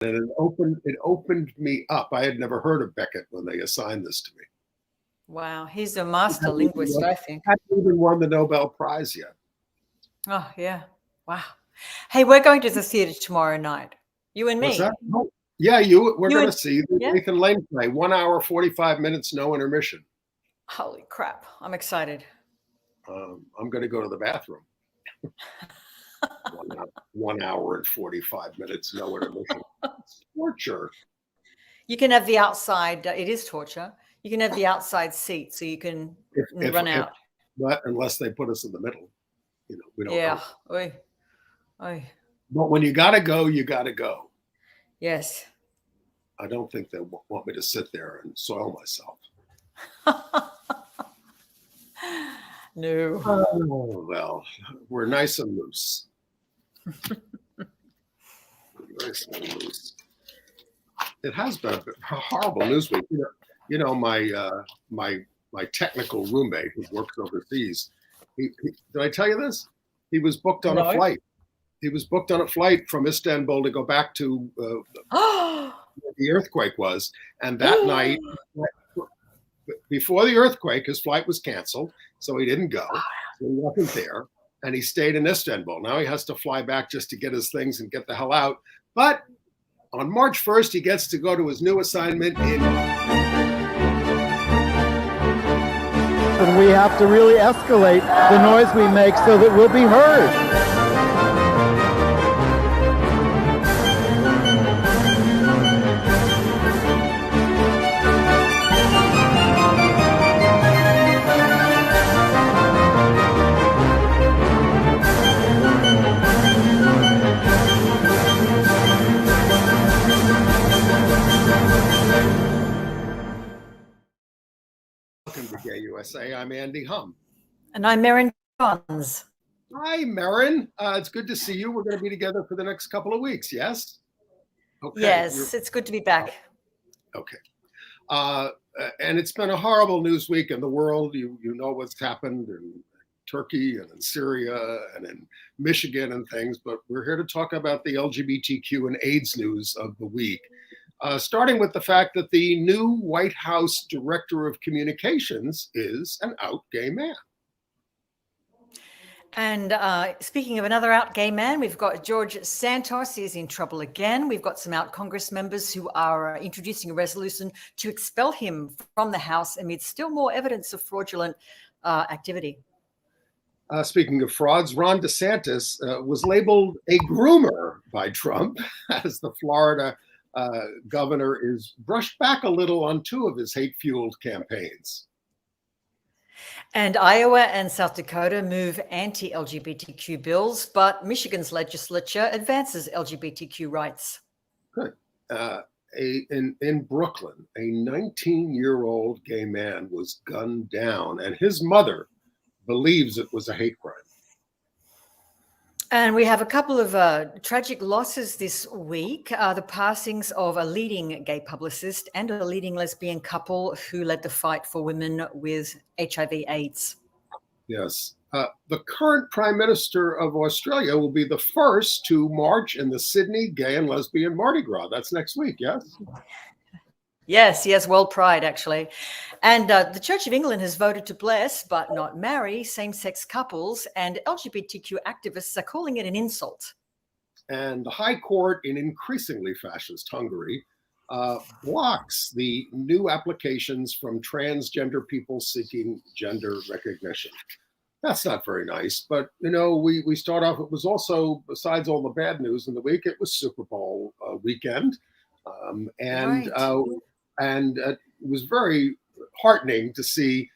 And it opened me up. I had never heard of Beckett when they assigned this to me. Wow, he's a master linguist, I think. Hasn't even won the Nobel Prize yet. Oh, yeah. Wow. Hey, we're going to the theater tomorrow night. You and me. What's that? Oh, yeah, we're going to see Nathan Lane play. 1 hour, 45 minutes, no intermission. Holy crap. I'm excited. I'm going to go to the bathroom. 1 hour and 45 minutes, no intermission. It's torture. You can have the outside. It is torture. You can have the outside seat so you can run out. But unless they put us in the middle, we don't know. Oy. Oy. But when you got to go, you got to go. Yes. I don't think they want me to sit there and soil myself. No. Oh, well, we're nice and loose. Nice and loose. It has been a horrible news week. My technical roommate who works overseas. Did I tell you this? He was booked on a flight. He was booked on a flight from Istanbul to go back to where the earthquake was. And that night, before the earthquake, his flight was canceled, so he didn't go. So he wasn't there, and he stayed in Istanbul. Now he has to fly back just to get his things and get the hell out. But on March 1st, he gets to go to his new assignment in. And we have to really escalate the noise we make so that we'll be heard. Gay USA. I'm Andy Hum. And I'm Marin Johns. Hi, Marin. It's good to see you. We're going to be together for the next couple of weeks, yes? Okay. Yes, it's good to be back. Okay. And it's been a horrible news week in the world. You know what's happened in Turkey and in Syria and in Michigan and things, but we're here to talk about the LGBTQ and AIDS news of the week. Starting with the fact that the new White House Director of Communications is an out gay man. And speaking of another out gay man, we've got George Santos. He's in trouble again. We've got some out Congress members who are introducing a resolution to expel him from the House amid still more evidence of fraudulent activity. Speaking of frauds, Ron DeSantis was labeled a groomer by Trump as the Florida governor is brushed back a little on two of his hate-fueled campaigns. And Iowa and South Dakota move anti-LGBTQ bills, but Michigan's legislature advances LGBTQ rights. Good. In Brooklyn, a 19-year-old gay man was gunned down, and his mother believes it was a hate crime. And we have a couple of tragic losses this week. The passings of a leading gay publicist and a leading lesbian couple who led the fight for women with HIV/AIDS. Yes. The current Prime Minister of Australia will be the first to march in the Sydney Gay and Lesbian Mardi Gras. That's next week, yes? Yes, World Pride, actually. And the Church of England has voted to bless, but not marry, same-sex couples, and LGBTQ activists are calling it an insult. And the High Court in increasingly fascist Hungary blocks the new applications from transgender people seeking gender recognition. That's not very nice, but, we start off, it was also, besides all the bad news in the week, it was Super Bowl weekend. And it was very heartening to see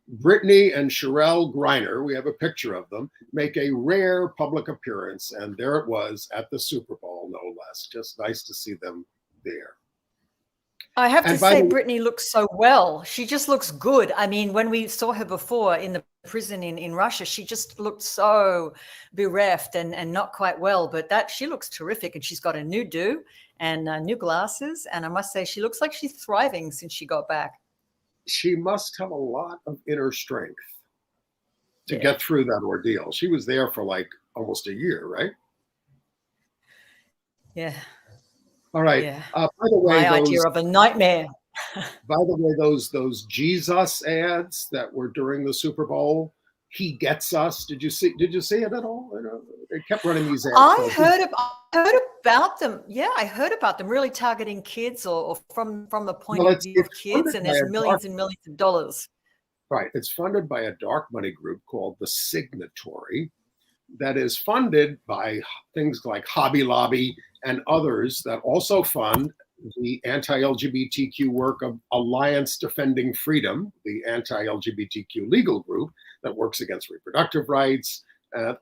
Brittany and Sherelle Griner, we have a picture of them, make a rare public appearance. And there it was at the Super Bowl, no less. Just nice to see them there. I have to say, Brittany looks so well. She just looks good. I mean, when we saw her before in the prison in Russia, she just looked so bereft and not quite well. But she looks terrific. And she's got a new do and new glasses. And I must say, she looks like she's thriving since she got back. She must have a lot of inner strength to get through that ordeal. She was there for like almost a year, right? Yeah. All right. Yeah. By the way, My idea of a nightmare. those Jesus ads that were during the Super Bowl, he gets us. Did you see it at all? You know, they kept running these ads. I heard about them. Yeah, I heard about them, really targeting kids or from the point of view of kids, and there's millions and millions of dollars. Right. It's funded by a dark money group called the Signatory that is funded by things like Hobby Lobby and others that also fund the anti-LGBTQ work of Alliance Defending Freedom, the anti-LGBTQ legal group that works against reproductive rights,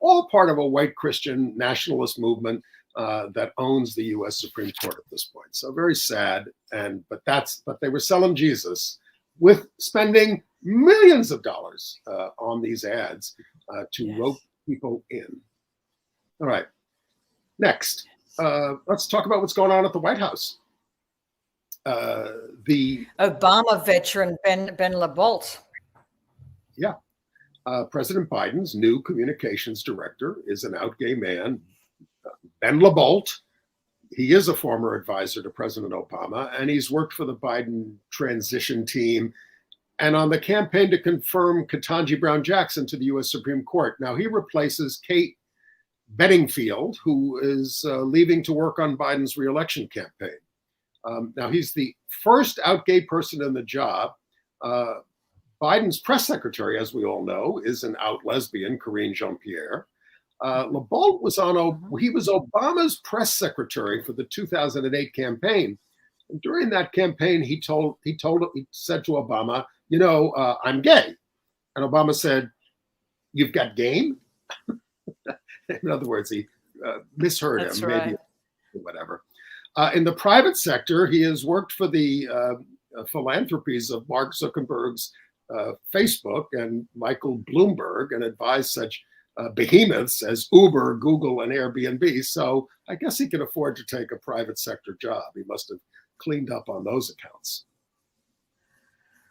all part of a white Christian nationalist movement that owns the U.S. Supreme Court at this point. So very sad. But they were selling Jesus with spending millions of dollars on these ads to rope people in. All right. Next, let's talk about what's going on at the White House. The Obama veteran Ben LaBault. Yeah. President Biden's new communications director is an out gay man, Ben LaBault. He is a former advisor to President Obama, and he's worked for the Biden transition team and on the campaign to confirm Ketanji Brown Jackson to the U.S. Supreme Court. Now, he replaces Kate Bedingfield, who is leaving to work on Biden's reelection campaign. Now, he's the first out gay person in the job. Biden's press secretary, as we all know, is an out lesbian, Karine Jean-Pierre. LaBault was he was Obama's press secretary for the 2008 campaign. And during that campaign, he said to Obama, you know, I'm gay. And Obama said, you've got game? In other words, he misheard him, maybe, whatever. In the private sector, he has worked for the philanthropies of Mark Zuckerberg's Facebook and Michael Bloomberg and advised such behemoths as Uber, Google, and Airbnb. So I guess he can afford to take a private sector job. He must have cleaned up on those accounts.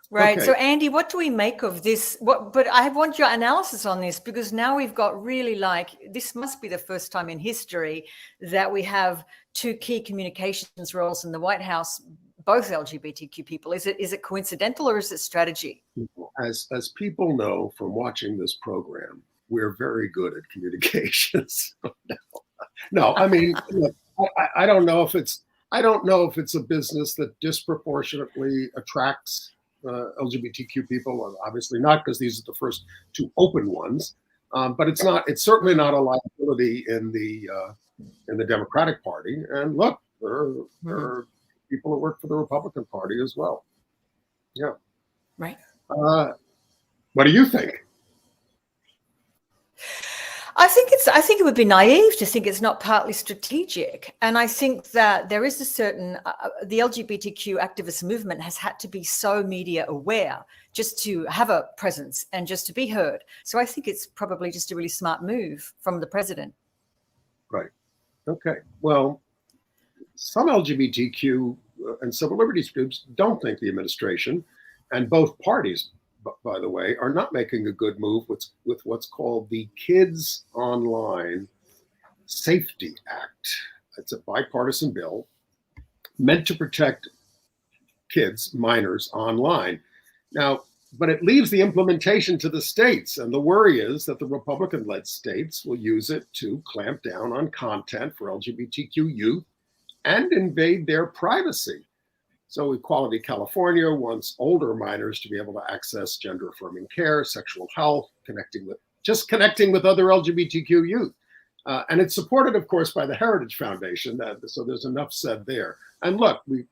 Right. Okay. So, Andy, what do we make of this? But I want your analysis on this, because now we've got really this must be the first time in history that we have two key communications roles in the White House, both LGBTQ people. Is it coincidental or is it strategy? As people know from watching this program, we're very good at communications. No, I mean, look, I don't know if it's a business that disproportionately attracts LGBTQ people. Obviously not, because these are the first two open ones. But it's certainly not a liability in the Democratic Party. And look, there are people who work for the Republican Party as well. Yeah. Right. What do you think? I think it would be naive to think it's not partly strategic. And I think that there is a certain, the LGBTQ activist movement has had to be so media aware just to have a presence and just to be heard. So I think it's probably just a really smart move from the president. Right. Okay. Well, some LGBTQ and civil liberties groups don't think the administration and both parties, by the way, are not making a good move with what's called the Kids Online Safety Act. It's a bipartisan bill meant to protect kids, minors, online. Now, but it leaves the implementation to the states. And the worry is that the Republican-led states will use it to clamp down on content for LGBTQ youth and invade their privacy. So Equality California wants older minors to be able to access gender-affirming care, sexual health, connecting with other LGBTQ youth. And it's supported, of course, by the Heritage Foundation. So there's enough said there. And look, we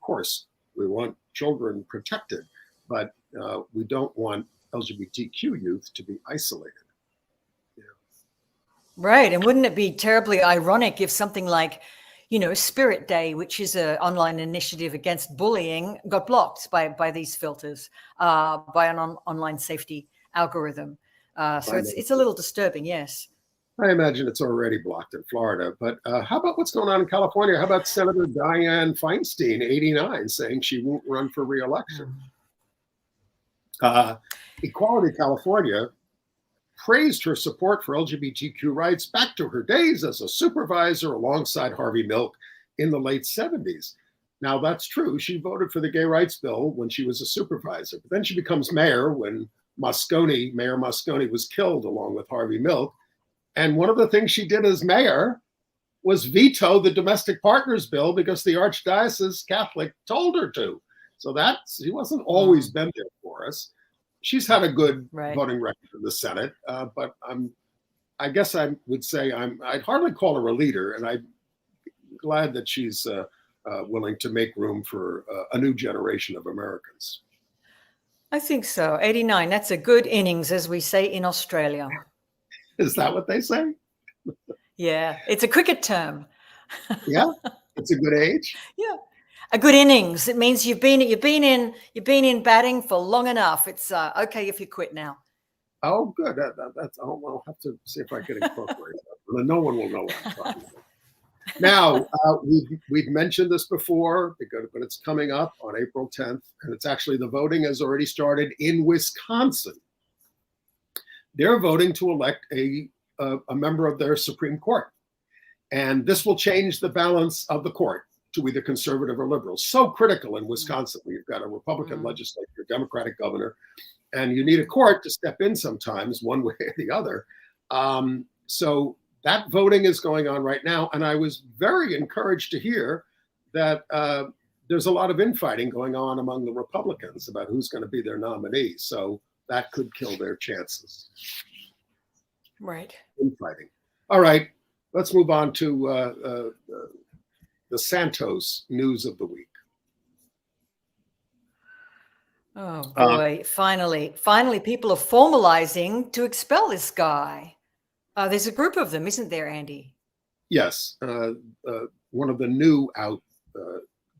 want children protected, but we don't want LGBTQ youth to be isolated. Yeah. Right. And wouldn't it be terribly ironic if something like, Spirit Day, which is an online initiative against bullying, got blocked by these filters, by an online safety algorithm. So it's a little disturbing, yes. I imagine it's already blocked in Florida. But how about what's going on in California? How about Senator Dianne Feinstein, 89, saying she won't run for re-election? Equality California praised her support for LGBTQ rights back to her days as a supervisor alongside Harvey Milk in the late 70s. Now, that's true. She voted for the gay rights bill when she was a supervisor, but then she becomes mayor when Mayor Moscone was killed along with Harvey Milk. And one of the things she did as mayor was veto the domestic partners bill because the Archdiocese Catholic told her to. So she wasn't always been there for us. She's had a good voting record in the Senate, but I guess I would say I'd hardly call her a leader, and I'm glad that she's willing to make room for a new generation of Americans. I think so. 89, that's a good innings, as we say in Australia. Is that what they say? Yeah, it's a cricket term. Yeah, it's a good age. Yeah, a good innings. It means you've been in batting for long enough. It's okay if you quit now. Oh, good. I'll have to see if I can incorporate that. No one will know what I'm talking about. Now, we've mentioned this before, but it's coming up on April 10th, and it's actually, the voting has already started in Wisconsin. They're voting to elect a member of their Supreme Court. And this will change the balance of the court to either conservative or liberal. So critical in Wisconsin, where you've got a Republican legislature, Democratic governor, and you need a court to step in sometimes one way or the other. So that voting is going on right now. And I was very encouraged to hear that there's a lot of infighting going on among the Republicans about who's going to be their nominee. So that could kill their chances. Right. Infighting. All right, let's move on to the Santos news of the week. Oh boy, finally, people are formalizing to expel this guy. There's a group of them, isn't there, Andy? Yes. One of the new out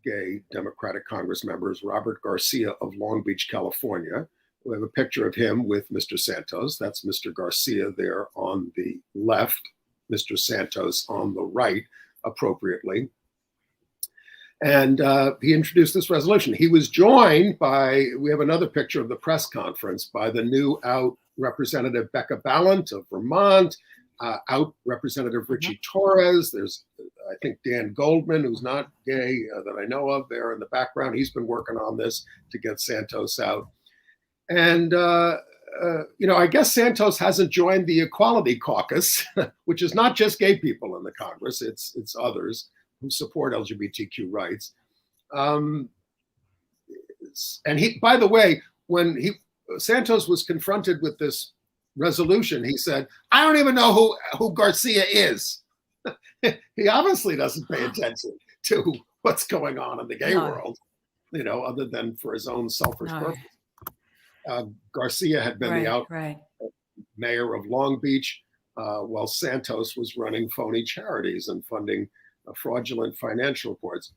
gay Democratic Congress members, Robert Garcia of Long Beach, California. We have a picture of him with Mr. Santos. That's Mr. Garcia there on the left, Mr. Santos on the right, appropriately. And he introduced this resolution. He was joined by, we have another picture of the press conference, by the new out Representative Becca Balint of Vermont, out Representative Richie Torres. There's, I think, Dan Goldman, who's not gay that I know of, there in the background. He's been working on this to get Santos out. And, I guess Santos hasn't joined the Equality Caucus, which is not just gay people in the Congress, it's others who support LGBTQ rights. And he, by the way, when Santos was confronted with this resolution, he said, I don't even know who Garcia is. He obviously doesn't pay attention to what's going on in the gay world, other than for his own selfish purpose. Garcia had been the mayor of Long Beach, while Santos was running phony charities and funding fraudulent financial reports.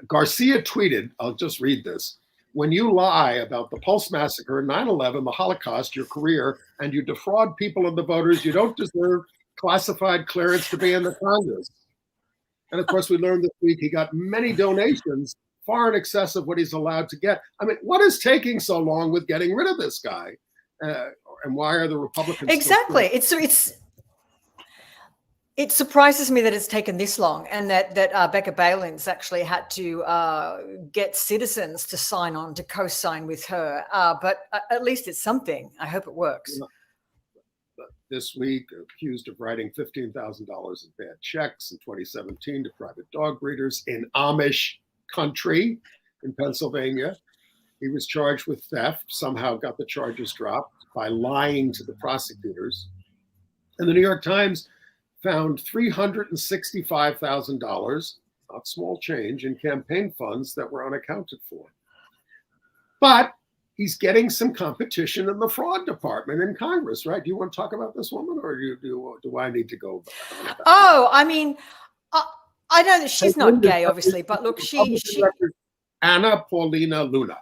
Garcia tweeted, I'll just read this, when you lie about the Pulse Massacre, 9/11, the Holocaust, your career, and you defraud people and the voters, you don't deserve classified clearance to be in the Congress. And of course, we learned this week he got many donations, far in excess of what he's allowed to get. I mean, what is taking so long with getting rid of this guy? And why are the Republicans? Exactly. It surprises me that it's taken this long, and that Becca Balint's actually had to get citizens to sign on, to co-sign with her. But at least it's something. I hope it works. This week, accused of writing $15,000 in bad checks in 2017 to private dog breeders in Amish country in Pennsylvania. He was charged with theft, somehow got the charges dropped by lying to the prosecutors. And the New York Times found $365,000, not small change, in campaign funds that were unaccounted for. But he's getting some competition in the fraud department in Congress, right? Do you want to talk about this woman, or do I need to go? Oh, I mean, I know that she's not gay, obviously, but look, she Anna Paulina Luna.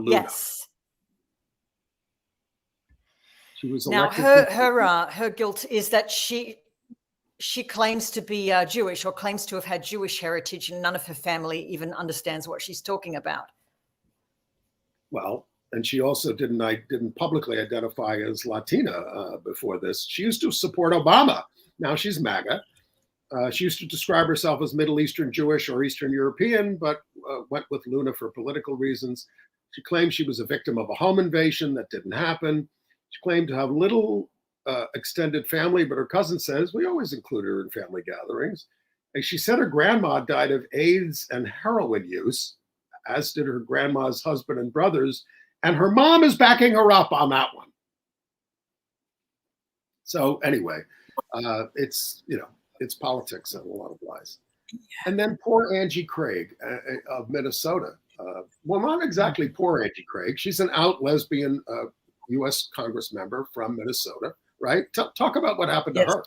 Yes. She was elected. Now, her guilt is that she claims to be Jewish, or claims to have had Jewish heritage, and none of her family even understands what she's talking about. Well, and she also didn't publicly identify as Latina before this. She used to support Obama Now she's MAGA. She used to describe herself as Middle Eastern Jewish or Eastern European, but went with Luna for political reasons. She claimed she was a victim of a home invasion that didn't happen. She claimed to have little extended family, but her cousin says we always include her in family gatherings. And she said her grandma died of AIDS and heroin use, as did her grandma's husband and brothers. And her mom is backing her up on that one. So anyway, it's politics and a lot of lies. And then poor Angie Craig of Minnesota. Well, not exactly poor Angie Craig. She's an out lesbian U.S. Congress member from Minnesota, right? Talk about what happened to her.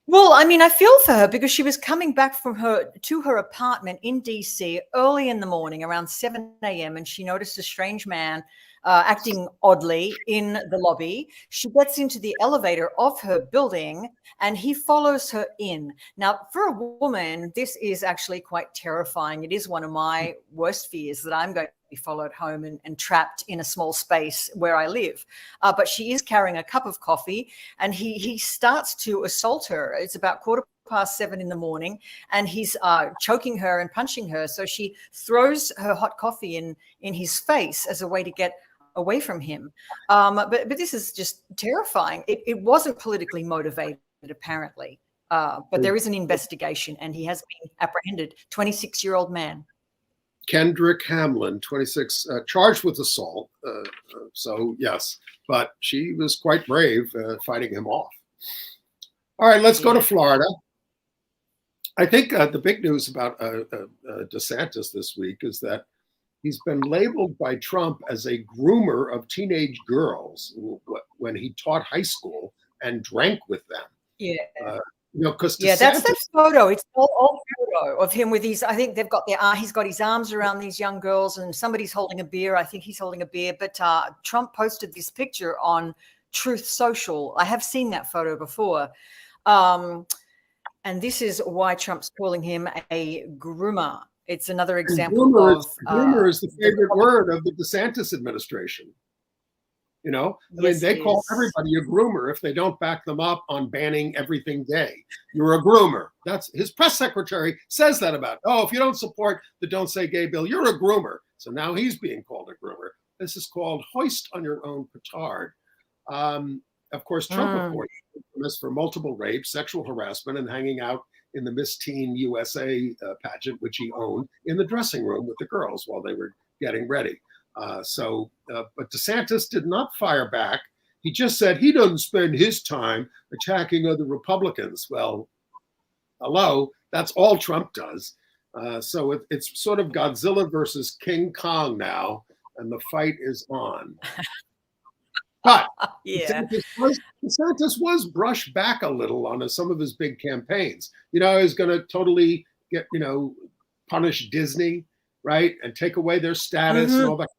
Well, I mean, I feel for her because she was coming back to her apartment in DC early in the morning around 7 a.m. and she noticed a strange man acting oddly in the lobby. She gets into the elevator of her building and he follows her in. Now, for a woman, this is actually quite terrifying. It is one of my worst fears that I'm going to be followed home and trapped in a small space where I live. But she is carrying a cup of coffee and he starts to assault her. It's about 7:15 in the morning and he's choking her and punching her. So she throws her hot coffee in his face as a way to get away from him. But this is just terrifying. It wasn't politically motivated, apparently. But there is an investigation and he has been apprehended, 26-year-old man. Kendrick Hamlin, 26, charged with assault. So yes, but she was quite brave fighting him off. All right, let's go to Florida. I think the big news about DeSantis this week is that he's been labeled by Trump as a groomer of teenage girls when he taught high school and drank with them. Yeah. Because that's that photo. It's an old photo of him with these. I think they've got he's got his arms around these young girls, and somebody's holding a beer. I think he's holding a beer. But Trump posted this picture on Truth Social. I have seen that photo before, and this is why Trump's calling him a groomer. It's another example groomer is the favorite word of the DeSantis administration. They call everybody a groomer if they don't back them up on banning everything gay. You're a groomer. That's his press secretary says that about, if you don't support the Don't Say Gay bill, you're a groomer. So now he's being called a groomer. This is called hoist on your own petard. Of course, Trump, of course, is famous for multiple rapes, sexual harassment, and hanging out in the Miss Teen USA pageant, which he owned, in the dressing room with the girls while they were getting ready. But DeSantis did not fire back. He just said he doesn't spend his time attacking other Republicans. Well, hello, that's all Trump does. So it's sort of Godzilla versus King Kong now, and the fight is on. But DeSantis was brushed back a little on some of his big campaigns. He was going to totally punish Disney, right, and take away their status and all that.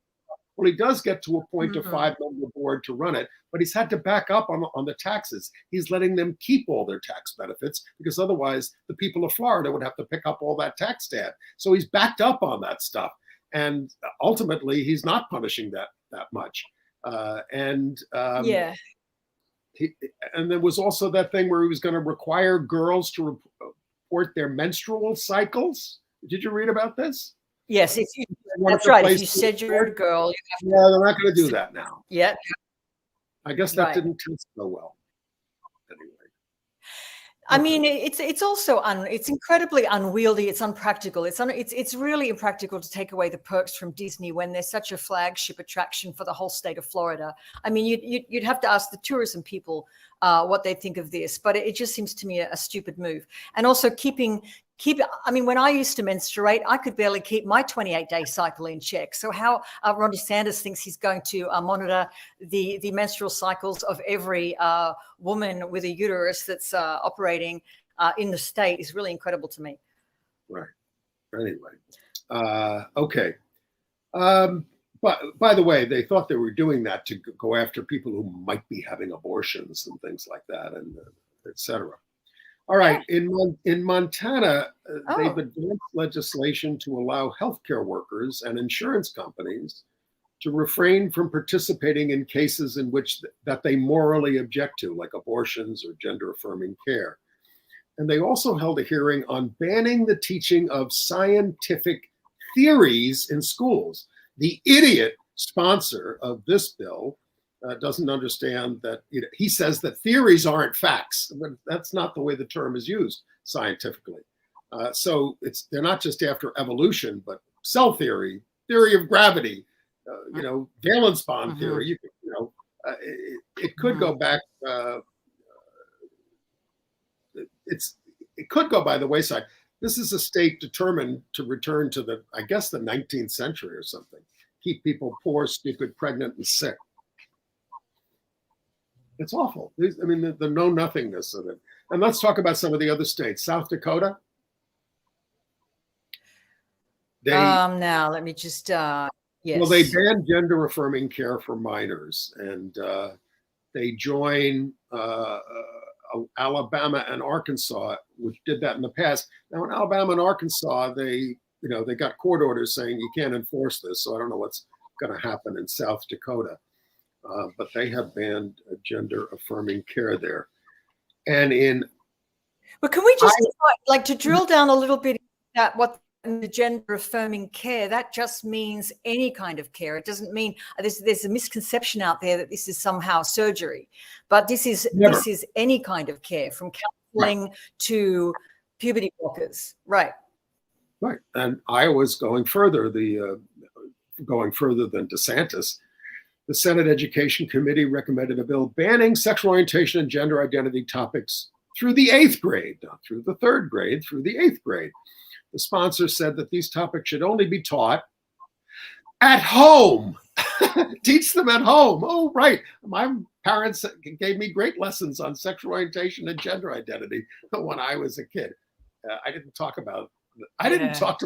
Well, he does get to appoint a 5-member board to run it, but he's had to back up on the taxes. He's letting them keep all their tax benefits because otherwise the people of Florida would have to pick up all that tax tab. So he's backed up on that stuff. And ultimately, he's not punishing that much. And there was also that thing where he was going to require girls to report their menstrual cycles. Did you read about this? Yes, that's right. If you said you're a girl, they're not going to do that now. Yeah, I guess that didn't test so well. Anyway, I mean, it's also it's incredibly unwieldy. It's unpractical. It's really impractical to take away the perks from Disney when there's such a flagship attraction for the whole state of Florida. I mean, you'd have to ask the tourism people what they think of this, but it just seems to me a stupid move. And also I mean, when I used to menstruate, I could barely keep my 28-day cycle in check. So how Ron DeSantis thinks he's going to monitor the menstrual cycles of every woman with a uterus that's operating in the state is really incredible to me. Right. Anyway, okay. But by the way, they thought they were doing that to go after people who might be having abortions and things like that, and et cetera. All right, in Montana, they've advanced legislation to allow healthcare workers and insurance companies to refrain from participating in cases in which that they morally object to, like abortions or gender-affirming care. And they also held a hearing on banning the teaching of scientific theories in schools. The idiot sponsor of this bill doesn't understand that, he says that theories aren't facts, but that's not the way the term is used scientifically. So they're not just after evolution, but cell theory, theory of gravity, valence bond theory. It could go back. It could go by the wayside. This is a state determined to return to the 19th century or something. Keep people poor, stupid, pregnant, and sick. It's awful. The know-nothingness of it. And let's talk about some of the other states. South Dakota. Now let me just. Yes. Well, they banned gender-affirming care for minors, and they join Alabama and Arkansas, which did that in the past. Now, in Alabama and Arkansas, they got court orders saying you can't enforce this. So I don't know what's going to happen in South Dakota, but they have banned gender-affirming care there. And but can we just to drill down a little bit at what the gender-affirming care, that just means any kind of care. It doesn't mean there's a misconception out there that this is somehow surgery, but this is any kind of care, from counseling to puberty blockers. Right. And Iowa's going further. Going further than DeSantis. The Senate Education Committee recommended a bill banning sexual orientation and gender identity topics through the 8th grade, not through the 3rd grade, through the 8th grade. The sponsor said that these topics should only be taught at home. Teach them at home. Oh, right. My parents gave me great lessons on sexual orientation and gender identity when I was a kid. I didn't talk to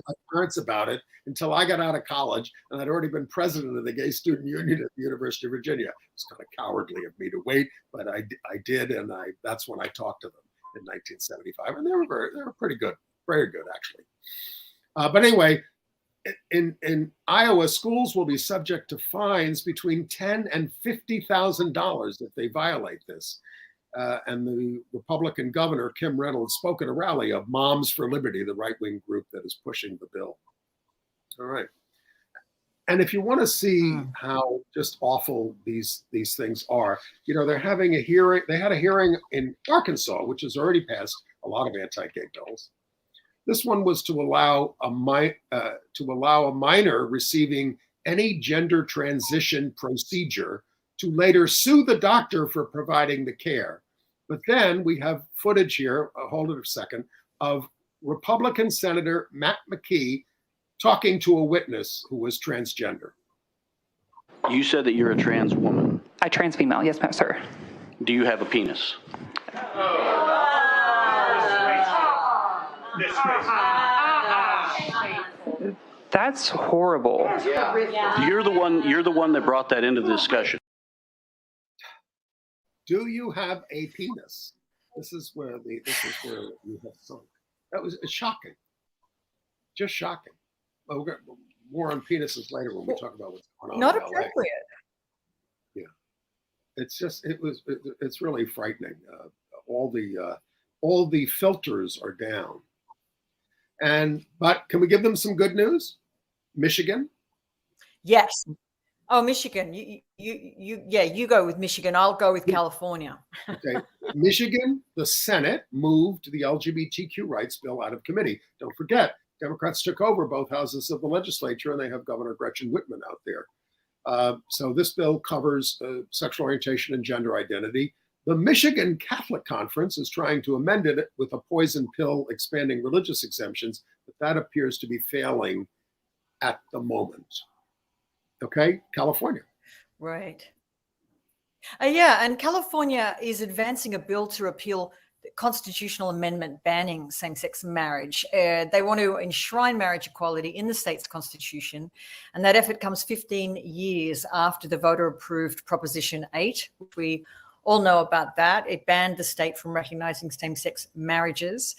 my parents about it until I got out of college, and I'd already been president of the Gay Student Union at the University of Virginia. It was kind of cowardly of me to wait, but I did, and that's when I talked to them in 1975, and they were pretty good. Very good, actually. But anyway, in Iowa, schools will be subject to fines between $10,000 and $50,000 if they violate this. And the Republican governor, Kim Reynolds, spoke at a rally of Moms for Liberty, the right-wing group that is pushing the bill. All right. And if you want to see how just awful these things are, they're having a hearing. They had a hearing in Arkansas, which has already passed a lot of anti-gay bills. This one was to allow a minor receiving any gender transition procedure to later sue the doctor for providing the care. But then we have footage here, hold it a second, of Republican Senator Matt McKee talking to a witness who was transgender. You said that you're a trans woman. A trans female, yes, ma'am, sir. Do you have a penis? That's horrible. Yeah. You're the one that brought that into the discussion. Do you have a penis? This is where you have sunk. It's shocking. Just shocking. Well, we'll get more on penises later when we talk about what's going on. Not in appropriate. LA. Yeah. It's really frightening. All the filters are down. But can we give them some good news? Michigan? Yes. Oh, Michigan. You go with Michigan. I'll go with California. Okay. Michigan, the Senate moved the LGBTQ rights bill out of committee. Don't forget, Democrats took over both houses of the legislature, and they have Governor Gretchen Whitman out there. So this bill covers sexual orientation and gender identity. The Michigan Catholic Conference is trying to amend it with a poison pill expanding religious exemptions, but that appears to be failing at the moment. Okay, California. Right. And California is advancing a bill to repeal the constitutional amendment banning same-sex marriage. They want to enshrine marriage equality in the state's constitution, and that effort comes 15 years after the voter-approved Proposition 8, which we all know about that. It banned the state from recognizing same-sex marriages.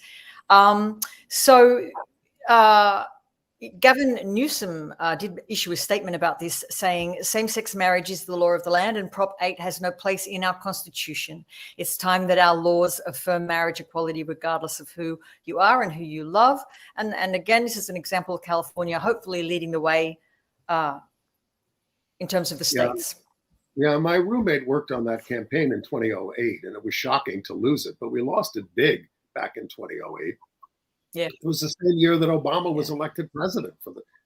Gavin Newsom did issue a statement about this, saying same-sex marriage is the law of the land and Prop 8 has no place in our constitution. It's time that our laws affirm marriage equality regardless of who you are and who you love. And again, this is an example of California hopefully leading the way in terms of the states. Yeah, my roommate worked on that campaign in 2008, and it was shocking to lose it, but we lost it big back in 2008. Yeah. It was the same year that Obama was elected president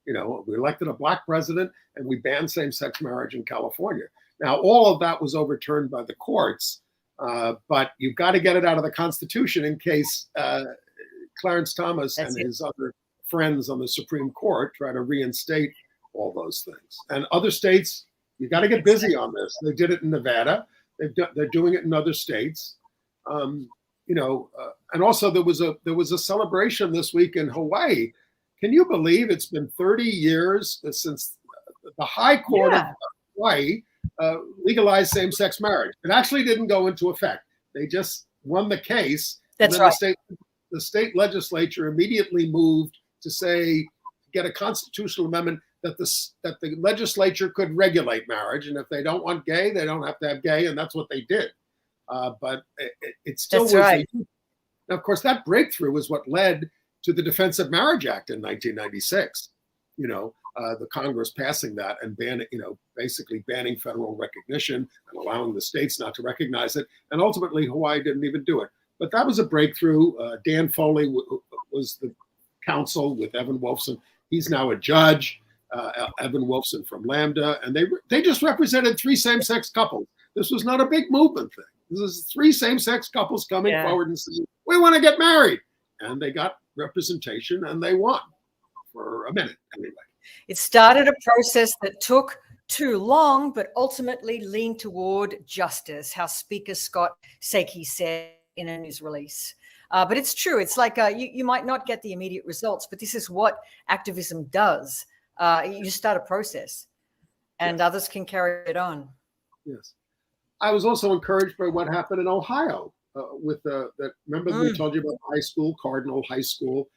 we elected a black president and we banned same-sex marriage in California. Now, all of that was overturned by the courts, but you've got to get it out of the Constitution in case Clarence Thomas and his other friends on the Supreme Court try to reinstate all those things. And other states, you got to get busy on this. They did it in Nevada. They're doing it in other states. And also there was a celebration this week in Hawaii. Can you believe it's been 30 years since the High Court of Hawaii legalized same-sex marriage? It actually didn't go into effect. They just won the case. That's right. The state legislature immediately moved to get a constitutional amendment that the legislature could regulate marriage, and if they don't want gay, they don't have to have gay, and that's what they did. But it still was. Right. Now, of course, that breakthrough was what led to the Defense of Marriage Act in 1996. The Congress passing that and basically banning federal recognition and allowing the states not to recognize it. And ultimately, Hawaii didn't even do it. But that was a breakthrough. Dan Foley was the counsel with Evan Wolfson. He's now a judge. Evan Wolfson from Lambda, and they just represented 3 same-sex couples. This was not a big movement thing. This is 3 same-sex couples coming forward and saying, we want to get married. And they got representation and they won for a minute anyway. It started a process that took too long, but ultimately leaned toward justice, how Speaker Scott Sakey said in a news release. But it's true. It's like you might not get the immediate results, but this is what activism does. You start a process and others can carry it on. Yes. I was also encouraged by what happened in Ohio with remember we told you about high school, Cardinal High School.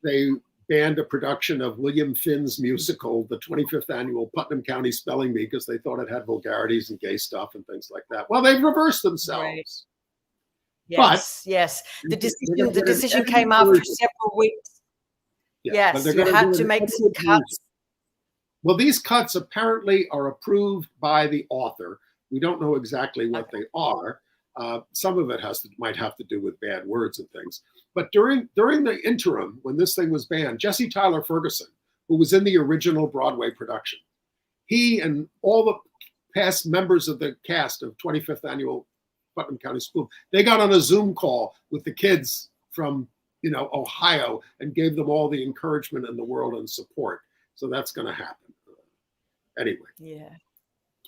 They banned a production of William Finn's musical, the 25th annual Putnam County Spelling Bee, because they thought it had vulgarities and gay stuff and things like that. Well, they've reversed themselves. Right. Yes. The decision came after several weeks. Yes, you had to make some cuts. Well, these cuts apparently are approved by the author. We don't know exactly what they are. Some of it might have to do with bad words and things. But during the interim, when this thing was banned, Jesse Tyler Ferguson, who was in the original Broadway production, he and all the past members of the cast of 25th Annual Putnam County School, they got on a Zoom call with the kids from Ohio and gave them all the encouragement in the world and support. So that's going to happen. Anyway. Yeah.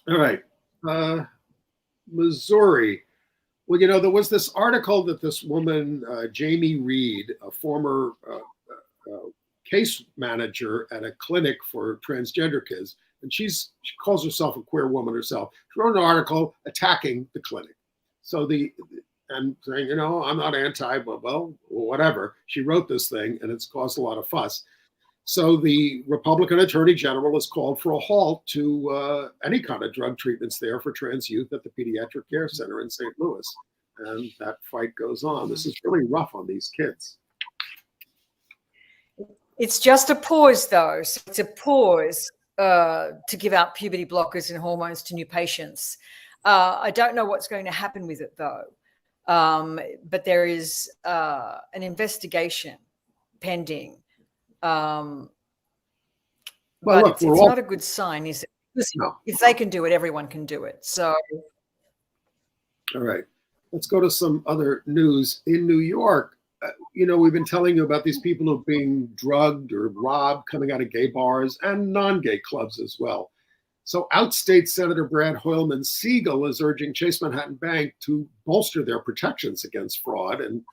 All right. Missouri. Well, there was this article that this woman, Jamie Reed, a former case manager at a clinic for transgender kids, and she calls herself a queer woman herself. She wrote an article attacking the clinic. And saying, I'm not anti, but well, whatever. She wrote this thing and it's caused a lot of fuss. So the Republican Attorney General has called for a halt to any kind of drug treatments there for trans youth at the Pediatric Care Center in St. Louis. And that fight goes on. This is really rough on these kids. It's just a pause, though. So it's a pause to give out puberty blockers and hormones to new patients. I don't know what's going to happen with it, though. But there is an investigation pending. But look, it's not a good sign, is it? No. If they can do it, everyone can do it. So, all right, let's go to some other news. In New York, we've been telling you about these people who are being drugged or robbed coming out of gay bars and non-gay clubs as well. So outstate Senator Brad Hoylman Siegel is urging Chase Manhattan Bank to bolster their protections against fraud and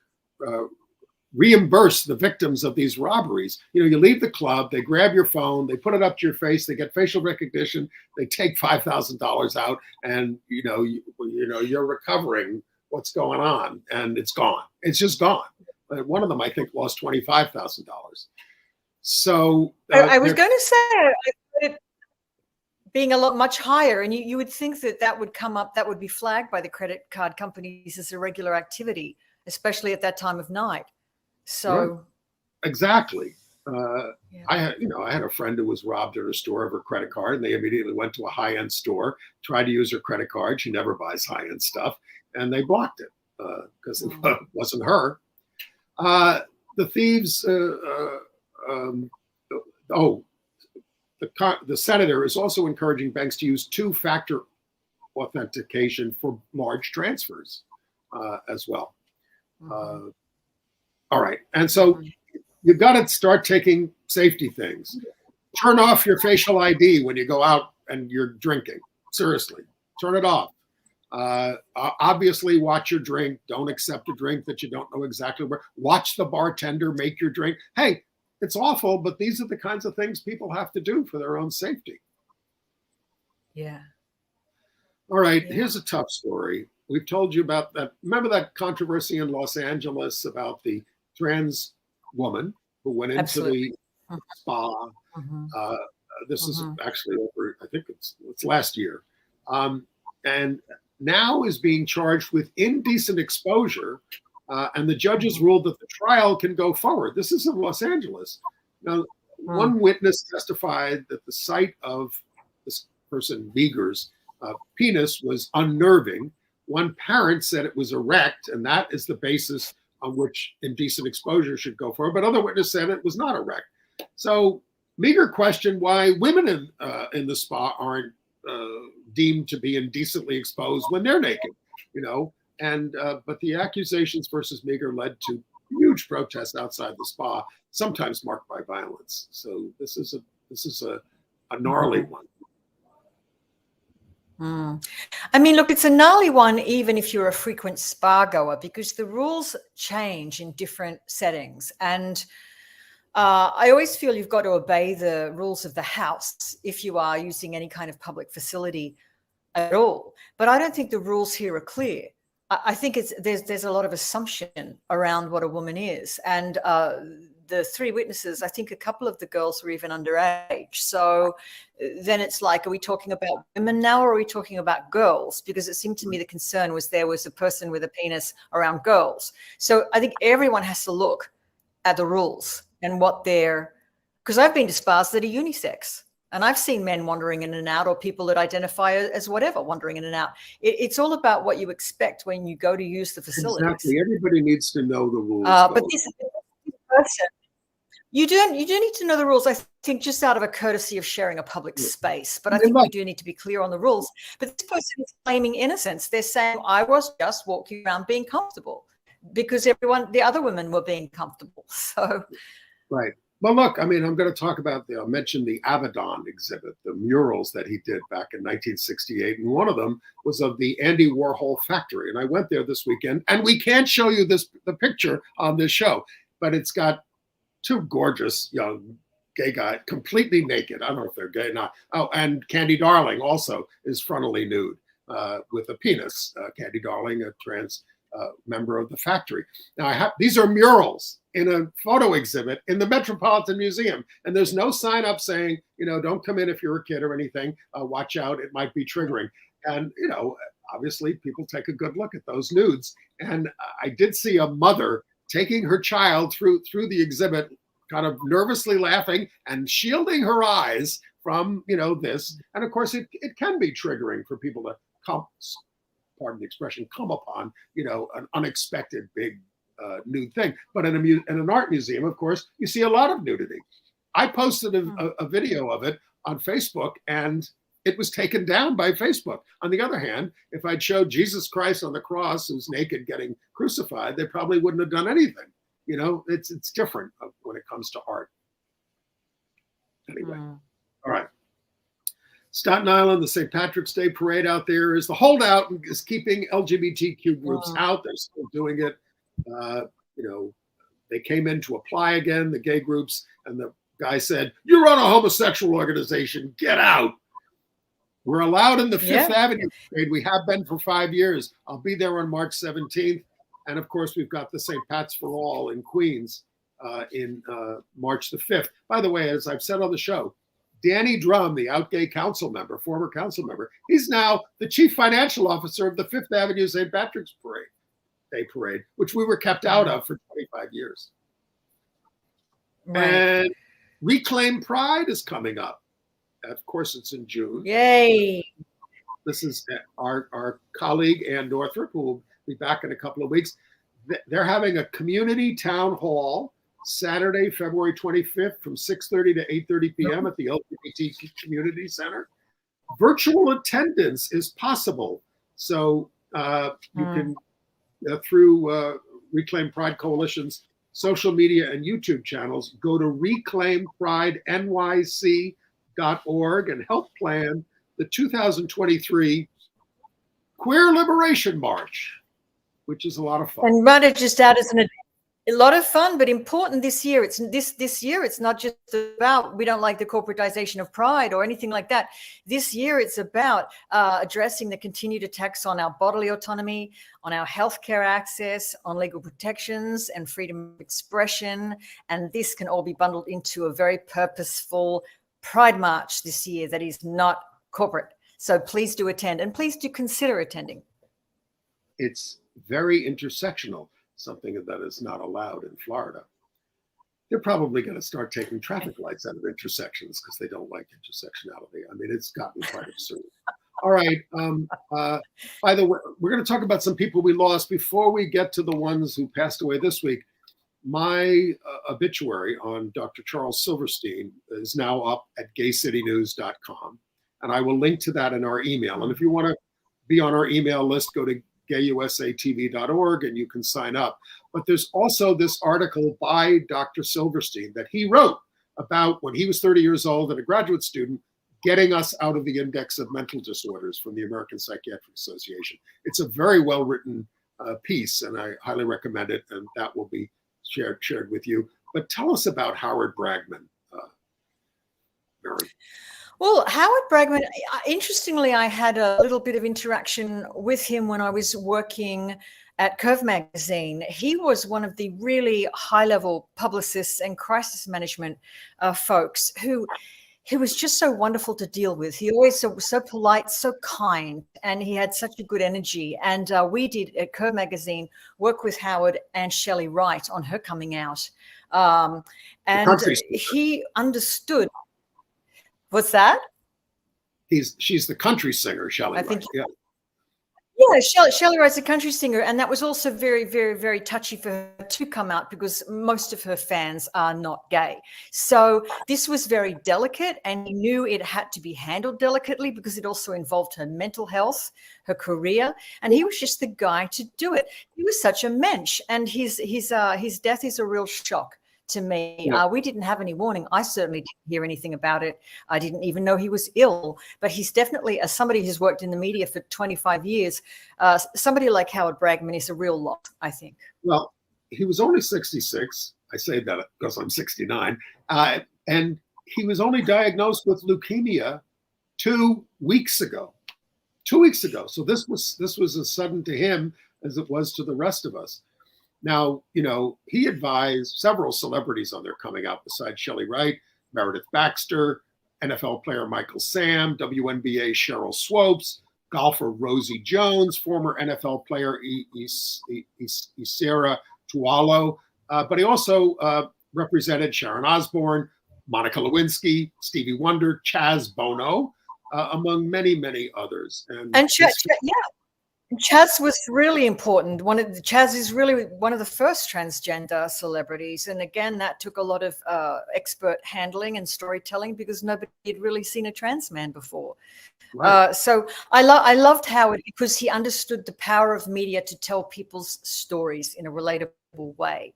reimburse the victims of these robberies. You leave the club, they grab your phone, they put it up to your face, they get facial recognition, they take $5,000 out, and you're recovering what's going on, and it's gone. It's just gone. One of them, I think, lost $25,000. So I was going to say it being a lot much higher, and you would think that would come up, that would be flagged by the credit card companies as irregular activity, especially at that time of night. So right. Exactly. I had a friend who was robbed at a store of her credit card, and they immediately went to a high-end store, tried to use her credit card. She never buys high-end stuff, and they blocked it because it wasn't her. The thieves. The senator is also encouraging banks to use two-factor authentication for large transfers as well. All right, and so you've got to start taking safety things. Turn off your facial ID when you go out and you're drinking. Seriously, turn it off. Obviously, watch your drink. Don't accept a drink that you don't know exactly where. Watch the bartender make your drink. Hey, it's awful, but these are the kinds of things people have to do for their own safety. Yeah. All right, here's a tough story. We've told you about that. Remember that controversy in Los Angeles about the trans woman who went into the spa? This is actually over, I think it's last year. And now is being charged with indecent exposure. And the judges ruled that the trial can go forward. This is in Los Angeles. Now, one witness testified that the sight of this person, Meager's penis was unnerving. One parent said it was erect, and that is the basis on which indecent exposure should go forward. But other witnesses said it was not erect. So Meager questioned why women in the spa aren't deemed to be indecently exposed when they're naked, And but the accusations versus Meager led to huge protests outside the spa, sometimes marked by violence. So this is a gnarly one. I mean, look, it's a gnarly one, even if you're a frequent spa goer, because the rules change in different settings. And I always feel you've got to obey the rules of the house if you are using any kind of public facility at all. But I don't think the rules here are clear. I think there's a lot of assumption around what a woman is. And the three witnesses, I think a couple of the girls were even underage. So then it's like, are we talking about women now, or are we talking about girls? Because it seemed to me the concern was there was a person with a penis around girls. So I think everyone has to look at the rules and what they're, because I've been to spas that are unisex. And I've seen men wandering in and out, or people that identify as whatever, wandering in and out. It's all about what you expect when you go to use the facilities. Exactly. Everybody needs to know the rules. But this person, you do need to know the rules, I think, just out of a courtesy of sharing a public space. But I think we do need to be clear on the rules. But this person is claiming innocence. They're saying, I was just walking around being comfortable because the other women were being comfortable. So, right. Well, look, I mean, I'm going to talk about I mentioned the Avedon exhibit, the murals that he did back in 1968. And one of them was of the Andy Warhol factory. And I went there this weekend, and we can't show you the picture on this show, but it's got two gorgeous young gay guys, completely naked. I don't know if they're gay or not. Oh, and Candy Darling also is frontally nude with a penis. Candy Darling, a trans member of the factory. Now, these are murals in a photo exhibit in the Metropolitan Museum. And there's no sign up saying, don't come in if you're a kid or anything. Watch out, it might be triggering. And, obviously people take a good look at those nudes. And I did see a mother taking her child through the exhibit, kind of nervously laughing and shielding her eyes from, this. And of course, it can be triggering for people to pardon the expression, come upon, an unexpected big nude thing. But in an art museum, of course, you see a lot of nudity. I posted a video of it on Facebook, and it was taken down by Facebook. On the other hand, if I'd showed Jesus Christ on the cross who's naked getting crucified, they probably wouldn't have done anything. It's different when it comes to art. Anyway, all right. Staten Island, the St. Patrick's Day parade out there is the holdout and is keeping LGBTQ groups out. They're still doing it. They came in to apply again, the gay groups, and the guy said, "You run a homosexual organization, get out." We're allowed in the Fifth Avenue parade. We have been for 5 years. I'll be there on March 17th. And of course, we've got the St. Pat's for All in Queens in March the 5th. By the way, as I've said on the show, Danny Drum, the out gay council member, former council member, he's now the chief financial officer of the Fifth Avenue St. Patrick's Day Parade, which we were kept out of for 25 years. Right. And Reclaim Pride is coming up. Of course, it's in June. Yay. This is our colleague, Ann Northrup, who will be back in a couple of weeks. They're having a community town hall Saturday, February 25th from 6:30 to 8:30 p.m. at the LGBT Community Center. Virtual attendance is possible. So you can, through Reclaim Pride Coalition's social media and YouTube channels, go to reclaimpridenyc.org and help plan the 2023 Queer Liberation March, which is a lot of fun. And might have just add as a lot of fun, but important this year. It's this year. It's not just about we don't like the corporatization of pride or anything like that. This year, it's about addressing the continued attacks on our bodily autonomy, on our healthcare access, on legal protections and freedom of expression. And this can all be bundled into a very purposeful Pride March this year that is not corporate. So please do attend, and please do consider attending. It's very intersectional, something that is not allowed in Florida. They're probably going to start taking traffic lights out of intersections because they don't like intersectionality. I mean, it's gotten quite absurd. All right. By the way, we're going to talk about some people we lost before we get to the ones who passed away this week. My obituary on Dr. Charles Silverstein is now up at gaycitynews.com. And I will link to that in our email. And if you want to be on our email list, go to gayusatv.org and you can sign up. But there's also this article by Dr. Silverstein that he wrote about when he was 30 years old and a graduate student, getting us out of the index of mental disorders from the American Psychiatric Association. It's a very well-written piece, and I highly recommend it, and that will be shared with you. But tell us about Howard Bragman, Mary. Well, Howard Bragman, interestingly, I had a little bit of interaction with him when I was working at Curve magazine. He was one of the really high-level publicists and crisis management folks who was just so wonderful to deal with. He always so polite, so kind, and he had such a good energy. And we did at Curve magazine work with Howard and Shelley Wright on her coming out. And he understood. What's that? She's the country singer, Shelley Wright. Think, yeah, Shelley Wright's a country singer, and that was also very, very, very touchy for her to come out because most of her fans are not gay. So this was very delicate, and he knew it had to be handled delicately because it also involved her mental health, her career, and he was just the guy to do it. He was such a mensch, and his death is a real shock to me. Yeah. We didn't have any warning. I certainly didn't hear anything about it. I didn't even know he was ill, but he's definitely, as somebody who's worked in the media for 25 years, somebody like Howard Bragman is a real loss, I think. Well, he was only 66. I say that because I'm 69. And he was only diagnosed with leukemia 2 weeks ago. 2 weeks ago. So this was as sudden to him as it was to the rest of us. Now, he advised several celebrities on their coming out besides Shelley Wright, Meredith Baxter, NFL player Michael Sam, WNBA Cheryl Swopes, golfer Rosie Jones, former NFL player Isera Tualo. But he also represented Sharon Osbourne, Monica Lewinsky, Stevie Wonder, Chaz Bono, among many, many others. And Chaz was really important. Chaz is really one of the first transgender celebrities. And again, that took a lot of expert handling and storytelling because nobody had really seen a trans man before. Right. So I loved Howard because he understood the power of media to tell people's stories in a relatable way.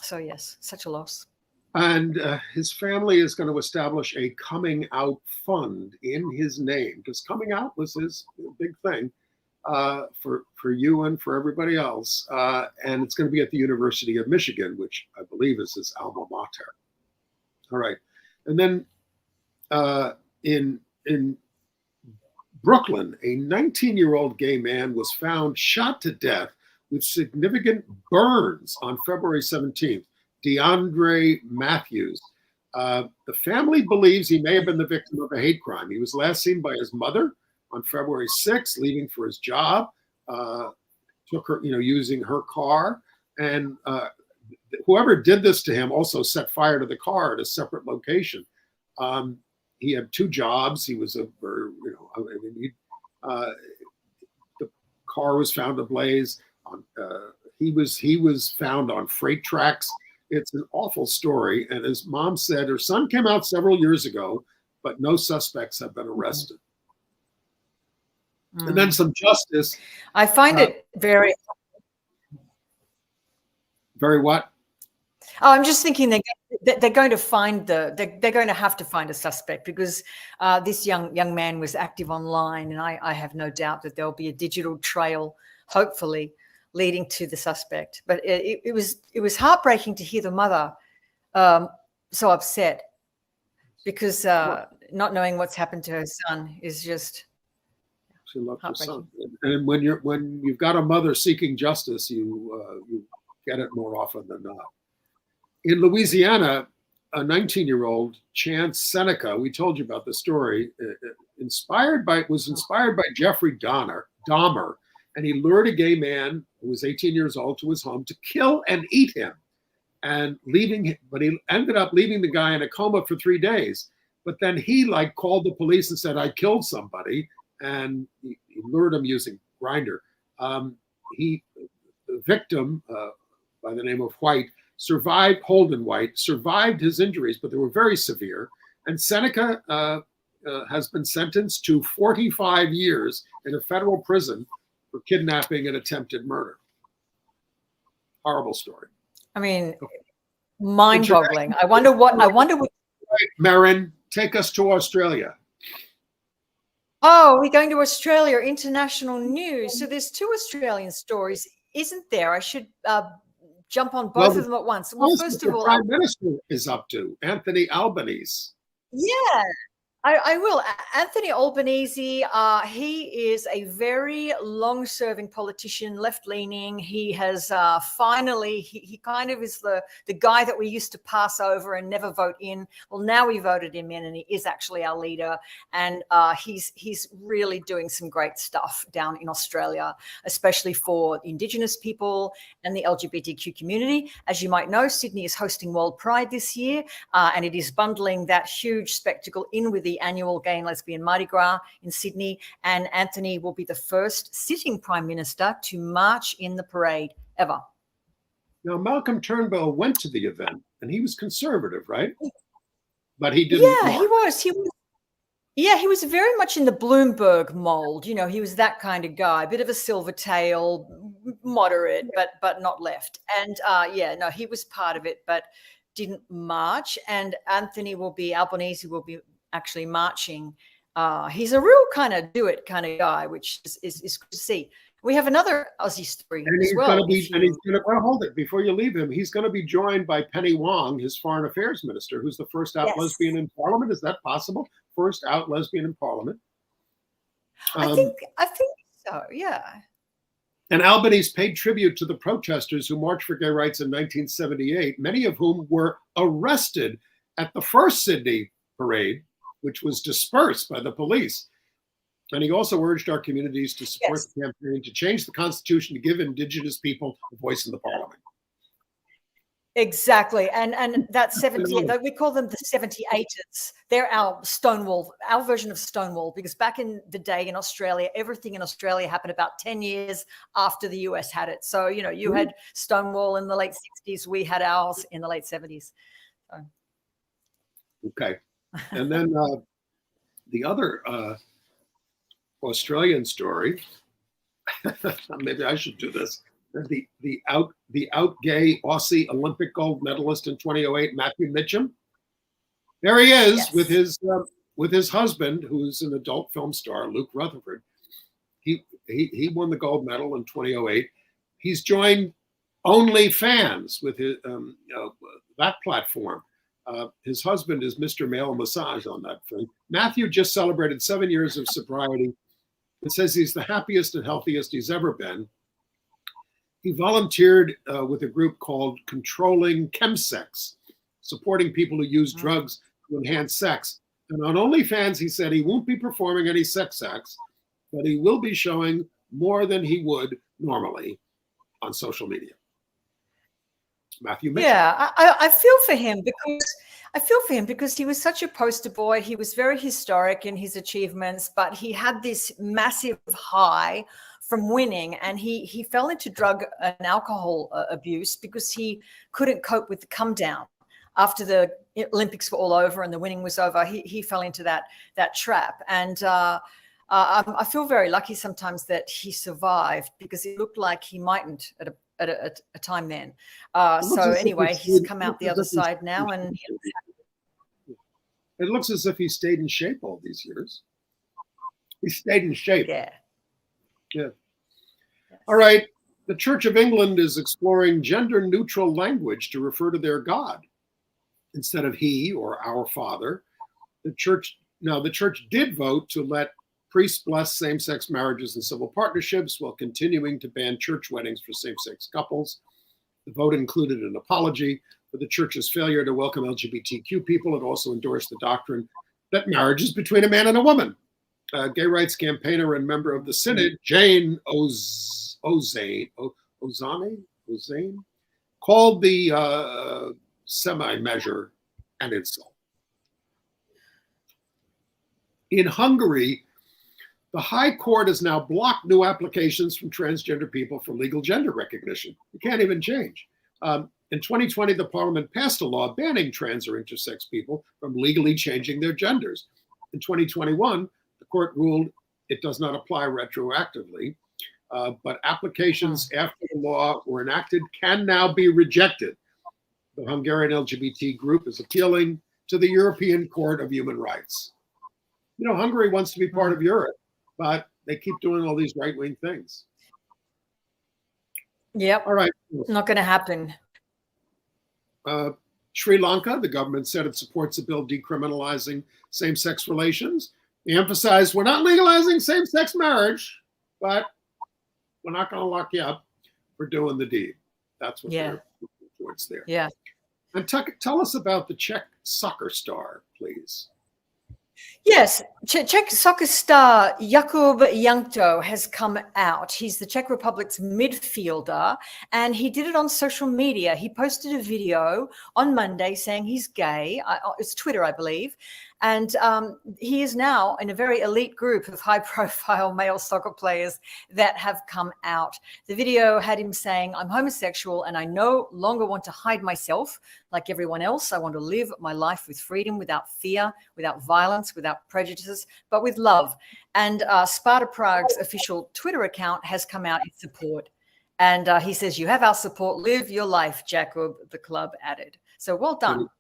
So yes, such a loss. And his family is going to establish a coming out fund in his name because coming out was his big thing. For you and for everybody else. And it's going to be at the University of Michigan, which I believe is his alma mater. All right. And then in Brooklyn, a 19-year-old gay man was found shot to death with significant burns on February 17th. DeAndre Matthews. The family believes he may have been the victim of a hate crime. He was last seen by his mother on February 6th, leaving for his job, took her, using her car. And whoever did this to him also set fire to the car at a separate location. He had 2 jobs. He was the car was found ablaze. He was found on freight tracks. It's an awful story. And his mom said her son came out several years ago, but no suspects have been arrested. And then some justice. I find it very what? Oh, I'm just thinking they're going to find they're going to have to find a suspect, because this young man was active online, and I have no doubt that there'll be a digital trail, hopefully, leading to the suspect. But it was heartbreaking to hear the mother so upset, because not knowing what's happened to her son is just. She loved her son, and when you've got a mother seeking justice, you get it more often than not. In Louisiana, a 19-year-old, Chance Seneca, we told you about the story, was inspired by Jeffrey Dahmer, and he lured a gay man who was 18 years old to his home to kill and eat him, but he ended up leaving the guy in a coma for 3 days. But then he called the police and said, "I killed somebody," and he lured him using Grindr. The victim, by the name of Holden White, survived his injuries, but they were very severe. And Seneca has been sentenced to 45 years in a federal prison for kidnapping and attempted murder. Horrible story. I mean, mind-boggling. I wonder what. Marin, take us to Australia. Oh, we're going to Australia, international news. So there's 2 Australian stories, isn't there? I should jump on both of them at once. Well, first of all, the Prime Minister is up to Anthony Albanese. Yeah, I will. Anthony Albanese, he is a very long-serving politician, left-leaning. He has finally, he kind of is the guy that we used to pass over and never vote in. Well, now we voted him in, and he is actually our leader. And he's really doing some great stuff down in Australia, especially for Indigenous people and the LGBTQ community. As you might know, Sydney is hosting World Pride this year, and it is bundling that huge spectacle in with the annual Gay and Lesbian Mardi Gras in Sydney, and Anthony will be the first sitting Prime Minister to march in the parade ever. Now, Malcolm Turnbull went to the event, and he was conservative, right? But he didn't. Yeah, he was. Yeah, he was very much in the Bloomberg mold. He was that kind of guy, a bit of a silver tail, moderate, but not left. And he was part of it, but didn't march. And Albanese will be actually marching. He's a real kind of do it kind of guy, which is good to see. We have another Aussie story as well. Hold it before you leave him. He's going to be joined by Penny Wong, his foreign affairs minister, who's the first out lesbian in Parliament. Is that possible? First out lesbian in Parliament? I think so. Yeah. And Albanese paid tribute to the protesters who marched for gay rights in 1978, many of whom were arrested at the first Sydney parade, which was dispersed by the police. And he also urged our communities to support the campaign to change the Constitution to give Indigenous people a voice in the Parliament. Exactly. And that 78, we call them the 78ers. They're our Stonewall, our version of Stonewall, because back in the day in Australia, everything in Australia happened about 10 years after the US had it. So, you had Stonewall in the late 60s. We had ours in the late 70s. So. Okay. And then the other Australian story, maybe I should do this. The out gay Aussie Olympic gold medalist in 2008, Matthew Mitchum. There he is with his husband, who's an adult film star, Luke Rutherford. He won the gold medal in 2008. He's joined OnlyFans with his that platform. His husband is Mr. Male Massage on that thing. Matthew just celebrated 7 years of sobriety. It says he's the happiest and healthiest he's ever been. He volunteered with a group called Controlling Chemsex, supporting people who use drugs to enhance sex. And on OnlyFans, he said he won't be performing any sex acts, but he will be showing more than he would normally on social media. Matthew Mitchell. Yeah, I feel for him because he was such a poster boy. He was very historic in his achievements, but he had this massive high from winning, and he fell into drug and alcohol abuse because he couldn't cope with the come down. After the Olympics were all over and the winning was over, he fell into that trap. And I feel very lucky sometimes that he survived, because it looked like he mightn't at a time then. So anyway, he's come out the other side now, and it looks as if he stayed in shape all these years. He stayed in shape. Yeah. Yeah. All right. The Church of England is exploring gender-neutral language to refer to their God instead of he or our Father. The church did vote to let priests bless same-sex marriages and civil partnerships while continuing to ban church weddings for same-sex couples. The vote included an apology for the church's failure to welcome LGBTQ people. It also endorsed the doctrine that marriage is between a man and a woman. Gay rights campaigner and member of the Synod, Jane Ozane, called the semi-measure an insult. In Hungary, the High Court has now blocked new applications from transgender people for legal gender recognition. You can't even change. In 2020, the parliament passed a law banning trans or intersex people from legally changing their genders. In 2021, the court ruled it does not apply retroactively, but applications after the law were enacted can now be rejected. The Hungarian LGBT group is appealing to the European Court of Human Rights. You know, Hungary wants to be part of Europe, but they keep doing all these right-wing things. Yep. All right. Not going to happen. Sri Lanka, the government said it supports a bill decriminalizing same-sex relations. They emphasized, we're not legalizing same-sex marriage, but we're not going to lock you up for doing the deed. That's what they're looking towards there. Yeah. And tell us about the Czech soccer star, please. Yes, Czech soccer star Jakub Jankto has come out. He's the Czech Republic's midfielder, and he did it on social media. He posted a video on Monday saying he's gay. It's Twitter, I believe. And he is now in a very elite group of high-profile male soccer players that have come out. The video had him saying, I'm homosexual and I no longer want to hide myself like everyone else. I want to live my life with freedom, without fear, without violence, without prejudices, but with love. And Sparta Prague's official Twitter account has come out in support. And he says, you have our support. Live your life, Jacob, the club added. So well done.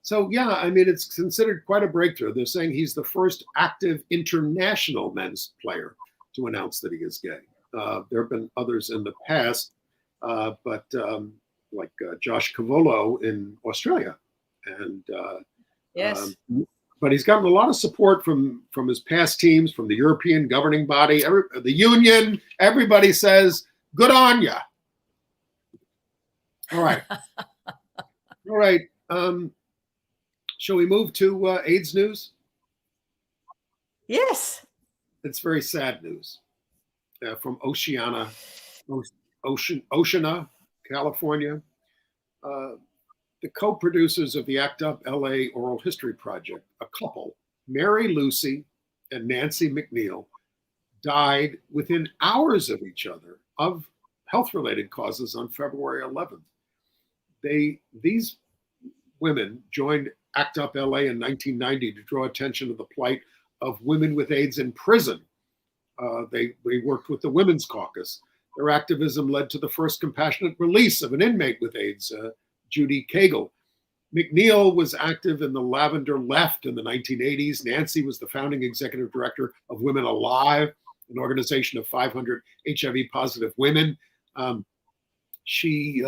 So, yeah, I mean, it's considered quite a breakthrough. They're saying he's the first active international men's player to announce that he is gay. There have been others in the past, but like Josh Cavolo in Australia. And yes. But he's gotten a lot of support from his past teams, from the European governing body, the union. Everybody says, good on ya. All right. All right. Shall we move to AIDS news? Yes. It's very sad news from Oceana, California. The co-producers of the ACT UP LA Oral History Project, a couple, Mary Lucy and Nancy McNeil, died within hours of each other of health-related causes on February 11th. These women joined ACT UP LA in 1990 to draw attention to the plight of women with AIDS in prison. They worked with the Women's Caucus. Their activism led to the first compassionate release of an inmate with AIDS, Judy Cagle. McNeil was active in the Lavender Left in the 1980s. Nancy was the founding executive director of Women Alive, an organization of 500 HIV-positive women. She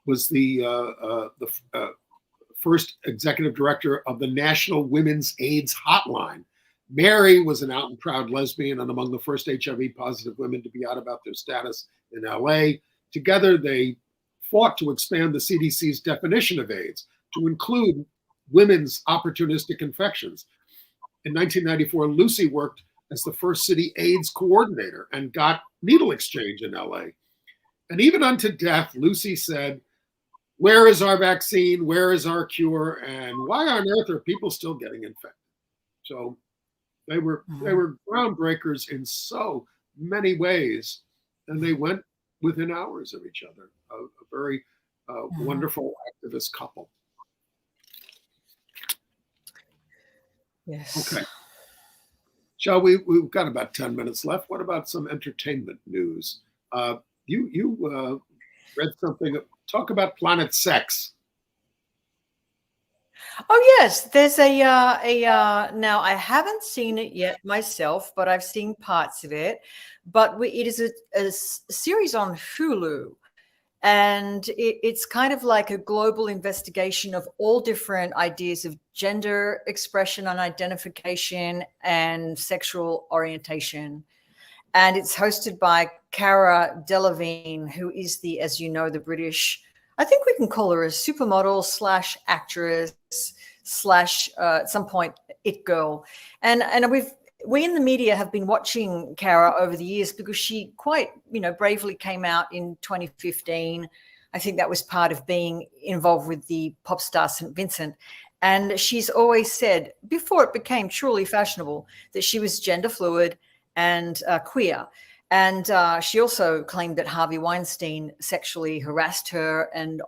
was the first executive director of the National Women's AIDS Hotline. Mary was an out and proud lesbian and among the first HIV positive women to be out about their status in LA. Together, they fought to expand the CDC's definition of AIDS to include women's opportunistic infections. In 1994, Lucy worked as the first city AIDS coordinator and got needle exchange in LA. And even unto death, Lucy said, "Where is our vaccine? Where is our cure? And why on earth are people still getting infected?" So they were groundbreakers in so many ways, and they went within hours of each other. A very wonderful activist couple. Yes. Okay. Shall we've got about 10 minutes left. What about some entertainment news? You read something, talk about Planet Sex. Oh yes, there's now I haven't seen it yet myself, but I've seen parts of it. But it is a series on Hulu, and it's kind of like a global investigation of all different ideas of gender expression and identification and sexual orientation. And it's hosted by Cara Delevingne, who is as you know, the British, I think we can call her a supermodel / actress / at some point it girl. And we in the media have been watching Cara over the years because she quite, bravely came out in 2015. I think that was part of being involved with the pop star St. Vincent. And she's always said, before it became truly fashionable, that she was gender fluid and queer. And she also claimed that Harvey Weinstein sexually harassed her and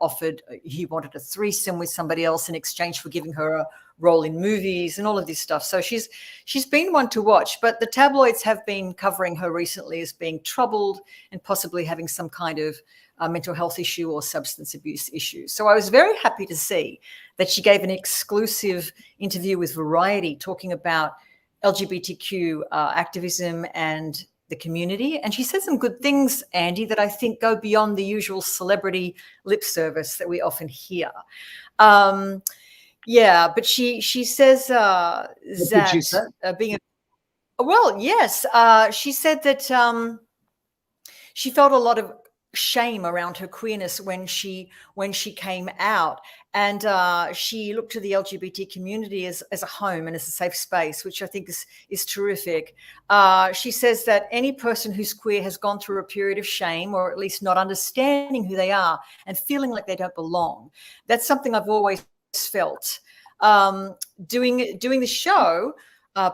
he wanted a threesome with somebody else in exchange for giving her a role in movies and all of this stuff. So she's been one to watch, but the tabloids have been covering her recently as being troubled and possibly having some kind of mental health issue or substance abuse issue. So I was very happy to see that she gave an exclusive interview with Variety talking about LGBTQ activism and the community. And she said some good things, Andy, that I think go beyond the usual celebrity lip service that we often hear. Yeah, but she says that she said? she said that she felt a lot of shame around her queerness when she came out, and she looked to the LGBT community as a home and as a safe space, which I think is terrific. She says that any person who's queer has gone through a period of shame, or at least not understanding who they are and feeling like they don't belong. That's something I've always felt. Doing the show,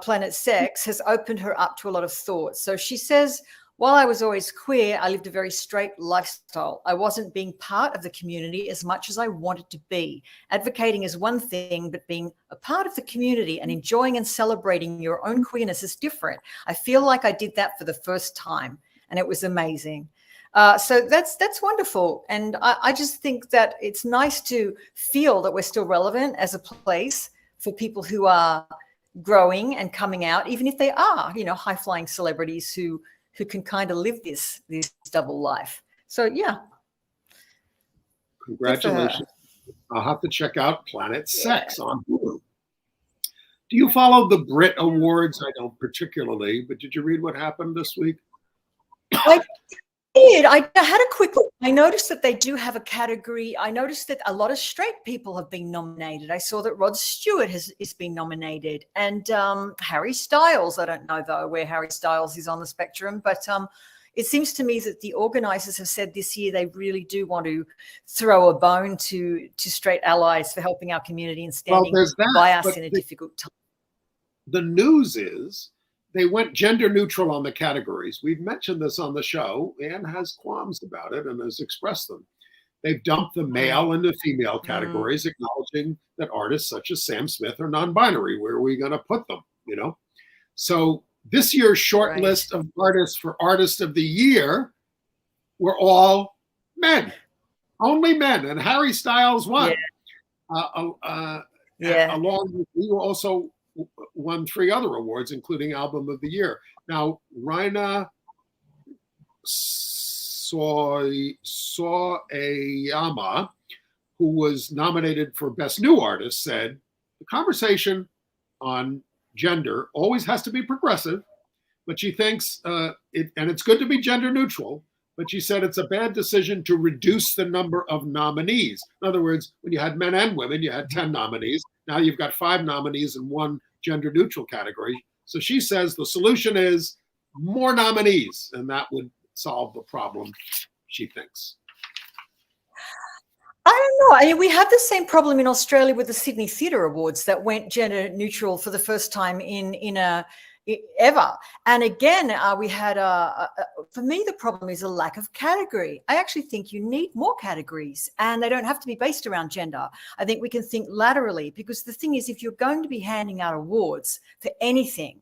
Planet Sex, has opened her up to a lot of thoughts. So she says, while I was always queer, I lived a very straight lifestyle. I wasn't being part of the community as much as I wanted to be. Advocating is one thing, but being a part of the community and enjoying and celebrating your own queerness is different. I feel like I did that for the first time, and it was amazing. So that's wonderful. And I just think that it's nice to feel that we're still relevant as a place for people who are growing and coming out, even if they are, high-flying celebrities who can kind of live this double life. So yeah. Congratulations. I'll have to check out Planet Sex on Hulu. Do you follow the Brit Awards? I don't particularly, but did you read what happened this week? I did. I had a quick look. I noticed that they do have a category. I noticed that a lot of straight people have been nominated. I saw that Rod Stewart is being nominated, and Harry Styles. I don't know though where Harry Styles is on the spectrum, but it seems to me that the organizers have said this year they really do want to throw a bone to straight allies for helping our community and standing by us in a difficult time. The news is they went gender neutral on the categories. We've mentioned this on the show. Anne has qualms about it and has expressed them. They've dumped the male and the female categories, acknowledging that artists such as Sam Smith are non-binary. Where are we going to put them? So this year's short list of artists for Artist of the Year were all men, only men, and Harry Styles won. Along with, we also won 3 other awards, including Album of the Year. Now, Raina Soeyama, who was nominated for Best New Artist, said the conversation on gender always has to be progressive, but she thinks and it's good to be gender neutral, but she said it's a bad decision to reduce the number of nominees. In other words, when you had men and women, you had 10 nominees. Now you've got 5 nominees in one gender neutral category. So she says the solution is more nominees, and that would solve the problem, she thinks. I don't know. I mean, we have the same problem in Australia with the Sydney Theatre Awards that went gender neutral for the first time ever. And again, we had for me, the problem is a lack of category. I actually think you need more categories, and they don't have to be based around gender. I think we can think laterally, because the thing is, if you're going to be handing out awards for anything,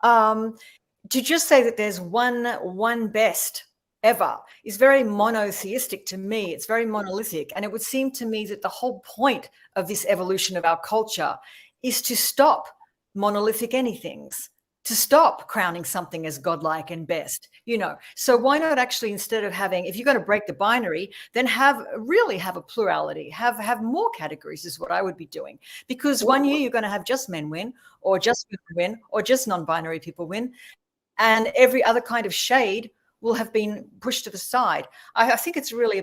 to just say that there's one best ever is very monotheistic to me. It's very monolithic. And it would seem to me that the whole point of this evolution of our culture is to stop monolithic anythings, to stop crowning something as godlike and best, So why not actually, instead of having, if you're going to break the binary, then really have a plurality, have more categories is what I would be doing. Because one year you're going to have just men win, or just women win, or just non-binary people win. And every other kind of shade will have been pushed to the side. I think it's really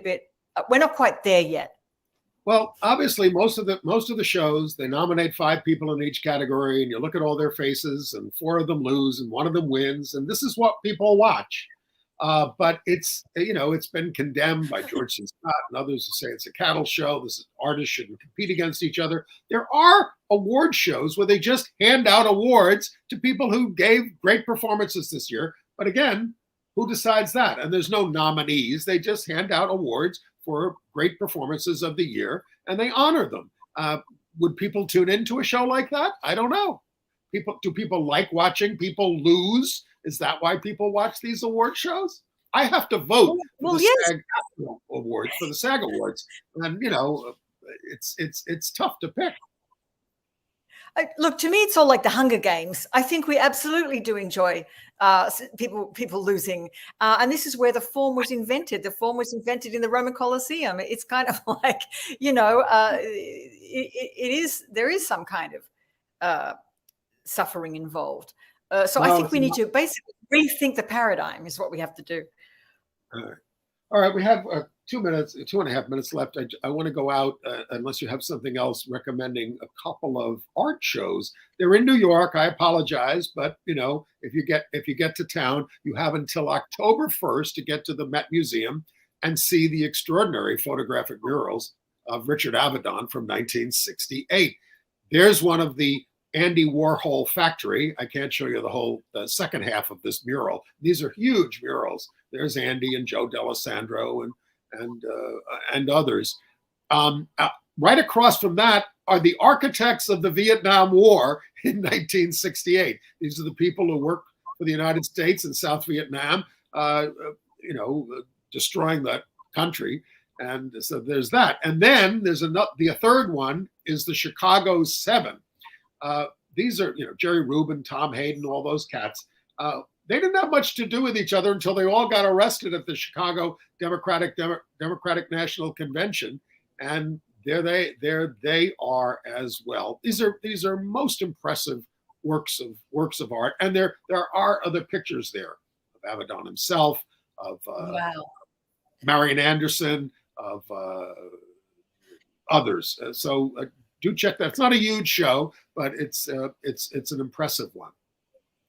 we're not quite there yet. Well, obviously, most of the shows, they nominate 5 people in each category, and you look at all their faces, and 4 of them lose, and 1 of them wins, and this is what people watch. But it's been condemned by George C. Scott and others who say it's a cattle show. Artists shouldn't compete against each other. There are award shows where they just hand out awards to people who gave great performances this year. But again, who decides that? And there's no nominees. They just hand out awards for great performances of the year, and they honor them. Would people tune into a show like that? I don't know. Do people like watching people lose? Is that why people watch these award shows? I have to vote for the SAG Awards, for the SAG Awards, and it's tough to pick. Look, to me, it's all like the Hunger Games. I think we absolutely do enjoy people losing. And this is where the form was invented. The form was invented in the Roman Colosseum. It's kind of like, there is some kind of suffering involved. So I think we need to basically rethink the paradigm is what we have to do. All right. We have 2.5 minutes left. I want to go out, unless you have something else, recommending a couple of art shows. They're in New York. I apologize, but if you get to town, you have until October 1st to get to the Met Museum and see the extraordinary photographic murals of Richard Avedon from 1968. There's one of the Andy Warhol factory. I can't show you the second half of this mural. These are huge murals. There's Andy and Joe D'Alessandro and others. Right across from that are the architects of the Vietnam War in 1968. These are the people who worked for the United States in South Vietnam, destroying that country. And so there's that. And then there's the third one is the Chicago 7. These are, Jerry Rubin, Tom Hayden, all those cats. They didn't have much to do with each other until they all got arrested at the Chicago Democratic National Convention, and there they are as well. These are most impressive works of art, and there are other pictures there of Avedon himself, of Marian Anderson, of others. So do check that. It's not a huge show, but it's an impressive one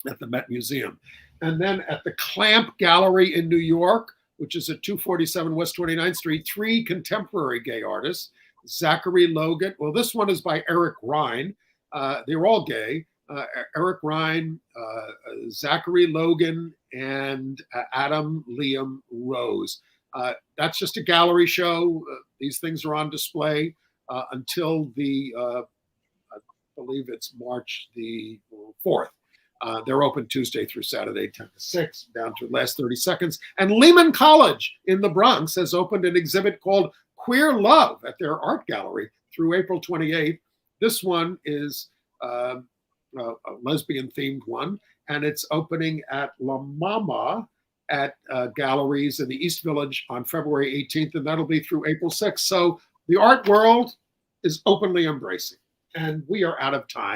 at the Met Museum. And then at the Clamp Gallery in New York, which is at 247 West 29th Street, 3 contemporary gay artists, Zachary Logan. Well, this one is by Eric Rhine. They're all gay. Eric Rhine, Zachary Logan, and Adam Liam Rose. That's just a gallery show. These things are on display until I believe it's March the 4th. They're open Tuesday through Saturday, 10 to 6, down to the last 30 seconds. And Lehman College in the Bronx has opened an exhibit called Queer Love at their art gallery through April 28th. This one is a lesbian-themed one, and it's opening at La Mama at galleries in the East Village on February 18th, and that'll be through April 6th. So the art world is openly embracing, and we are out of time.